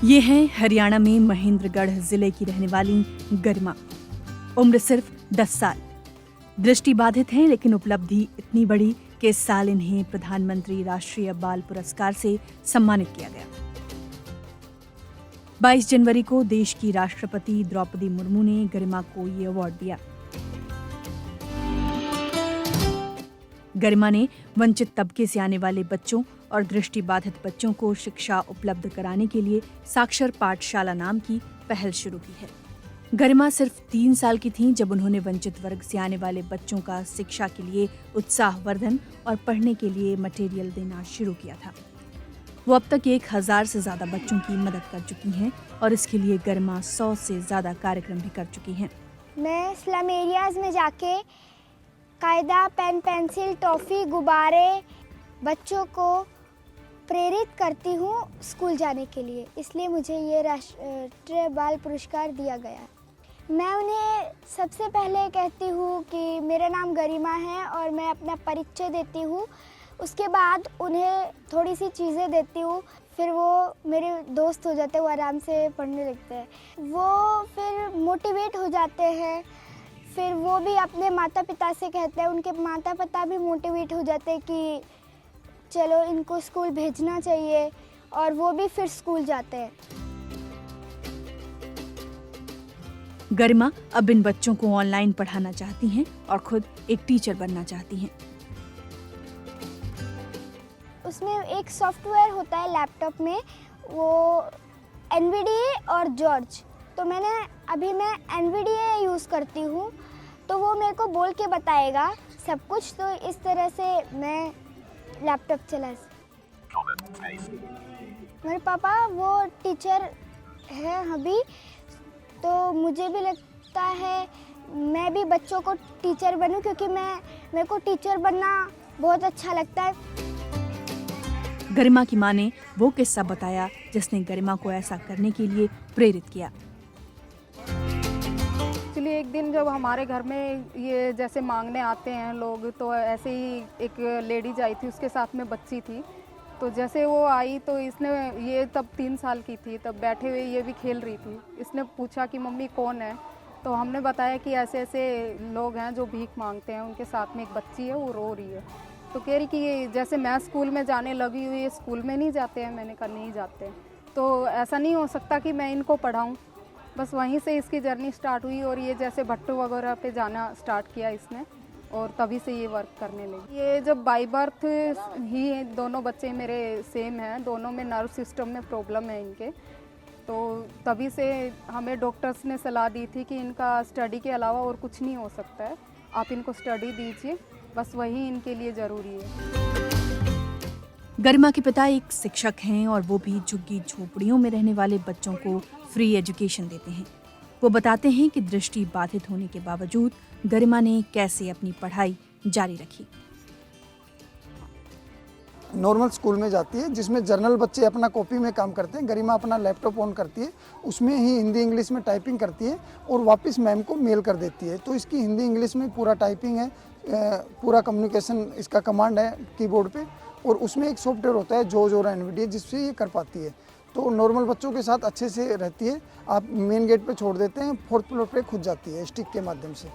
ये हैं हरियाणा में महेंद्रगढ़ जिले की रहने वाली गरिमा। उम्र सिर्फ 10 साल। दृष्टिबाधित हैं, लेकिन उपलब्धि इतनी बड़ी कि इस साल इन्हें प्रधानमंत्री राष्ट्रीय बाल पुरस्कार से सम्मानित किया गया। 22 जनवरी को देश की राष्ट्रपति द्रौपदी मुर्मू ने गरिमा को ये अवार्ड दिया। गरिमा ने वंचित तबके से आने वाले बच्चों और दृष्टिबाधित बच्चों को शिक्षा उपलब्ध कराने के लिए साक्षर पाठशाला नाम की पहल शुरू की है। गरिमा सिर्फ 3 साल की थीं जब उन्होंने वंचित वर्ग से आने वाले बच्चों का शिक्षा के लिए उत्साहवर्धन और पढ़ने के लिए मटेरियल देना शुरू किया था। वो अब तक 1000 से ज्यादा बच्चों की मदद कर चुकी हैं और इसके लिए गरिमा 100 से ज्यादा कार्यक्रम भी कर चुकी हैं। मैं स्लम एरियाज में जाके कायदा, पेन, पेंसिल, टॉफ़ी, गुब्बारे बच्चों को प्रेरित करती हूँ स्कूल जाने के लिए, इसलिए मुझे ये राष्ट्रीय बाल पुरस्कार दिया गया। मैं उन्हें सबसे पहले कहती हूँ कि मेरा नाम गरिमा है और मैं अपना परिचय देती हूँ। उसके बाद उन्हें थोड़ी सी चीज़ें देती हूँ, फिर वो मेरे दोस्त हो जाते हैं, वो आराम से पढ़ने लगते हैं। वो फिर मोटिवेट हो जाते हैं, फिर वो भी अपने माता पिता से कहते हैं, उनके माता पिता भी मोटिवेट हो जाते हैं कि चलो इनको स्कूल भेजना चाहिए, और वो भी फिर स्कूल जाते हैं। गरिमा अब इन बच्चों को ऑनलाइन पढ़ाना चाहती हैं और खुद एक टीचर बनना चाहती हैं। उसमें एक सॉफ्टवेयर होता है लैपटॉप में, वो NVDA और जॉर्ज, तो मैं NVDA यूज़ करती हूँ, तो वो मेरे को बोल के बताएगा सब कुछ, तो इस तरह से मैं लैपटॉप चला। मेरे पापा वो टीचर है अभी, तो मुझे भी लगता है मैं भी बच्चों को टीचर बनूं, क्योंकि मेरे को टीचर बनना बहुत अच्छा लगता है। गरिमा की मां ने वो किस्सा बताया जिसने गरिमा को ऐसा करने के लिए प्रेरित किया। एक्चुअली एक दिन जब हमारे घर में ये जैसे मांगने आते हैं लोग, तो ऐसे ही एक लेडीज आई थी, उसके साथ में बच्ची थी। तो जैसे वो आई तो इसने, ये तब 3 साल की थी, तब बैठे हुए ये भी खेल रही थी। इसने पूछा कि मम्मी कौन है, तो हमने बताया कि ऐसे ऐसे लोग हैं जो भीख मांगते हैं, उनके साथ में एक बच्ची है, वो रो रही है। तो कह रही कि ये जैसे मैं स्कूल में जाने लगी हुई, ये स्कूल में नहीं जाते हैं। मैंने कहा नहीं जाते, तो ऐसा नहीं हो सकता कि मैं इनको पढ़ाऊँ। बस वहीं से इसकी जर्नी स्टार्ट हुई, और ये जैसे भट्टू वगैरह पे जाना स्टार्ट किया इसने, और तभी से ये वर्क करने लगी। ये जब बाय बर्थ ही दोनों बच्चे मेरे सेम हैं, दोनों में नर्व सिस्टम में प्रॉब्लम है इनके, तो तभी से हमें डॉक्टर्स ने सलाह दी थी कि इनका स्टडी के अलावा और कुछ नहीं हो सकता है, आप इनको स्टडी दीजिए, बस वही इनके लिए ज़रूरी है। गरिमा के पिता एक शिक्षक हैं और वो भी झुग्गी झोपड़ियों में रहने वाले बच्चों को फ्री एजुकेशन देते हैं। वो बताते हैं कि दृष्टि बाधित होने के बावजूद गरिमा ने कैसे अपनी पढ़ाई जारी रखी। नॉर्मल स्कूल में जाती है, जिसमें जर्नल बच्चे अपना कॉपी में काम करते हैं। गरिमा अपना लैपटॉप ऑन करती है, उसमें ही हिंदी इंग्लिश में टाइपिंग करती है और वापस मैम को मेल कर देती है। तो इसकी हिंदी इंग्लिश में पूरा टाइपिंग है, पूरा कम्युनिकेशन इसका कमांड है कीबोर्ड पे, और उसमें एक सॉफ्टवेयर होता है जॉर्ज और NVDA, जिससे ये कर पाती है। तो नॉर्मल बच्चों के साथ अच्छे से रहती है। आप मेन गेट पे छोड़ देते हैं, 4th फ्लोर पे खुद जाती है स्टिक के माध्यम से।